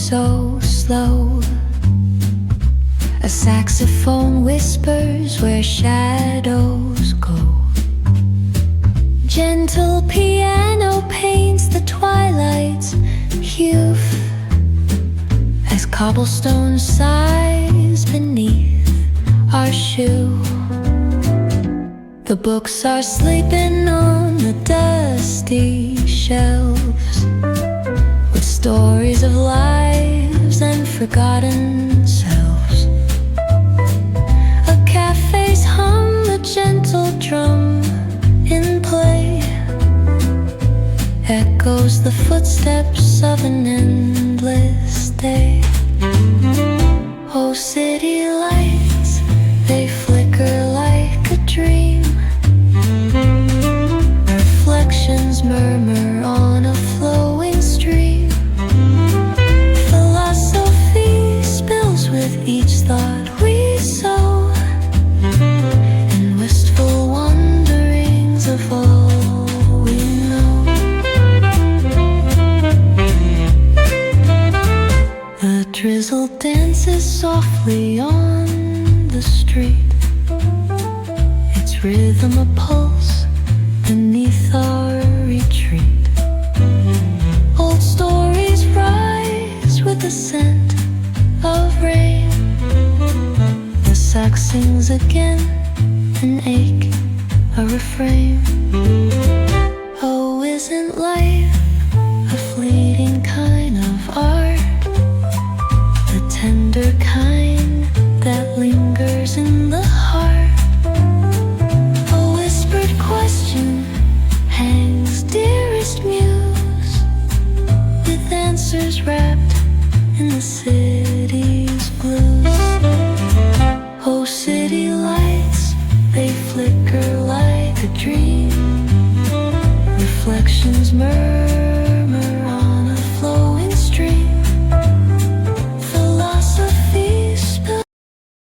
so slow. A saxophone whispers where shadows go. Gentle piano paints the twilight's hue as cobblestone sighs beneath our shoe. The books are sleeping on the dusty shelves with stories of lives and forgotten selves. A cafe's hum, a gentle drum in play, echoes the footsteps of an endless day. Oh, city lights, they flicker like a dream. Reflections murmur on a flowing stream. Philosophy spills with each thought we sow, and wistful wanderings of all we know. The drizzle dances softly on the street, its rhythm a pulse beneath our retreat. Old stories rise with the scent of rain. The sax sings again, an ache, a refrain. Oh, isn't life a fleeting kind of art? The tender kind that lingers in the heart. A whispered question hangs, dearest muse, with answers wrapped in the city's blues. Oh, city lights, they flicker like a dream. Reflections merge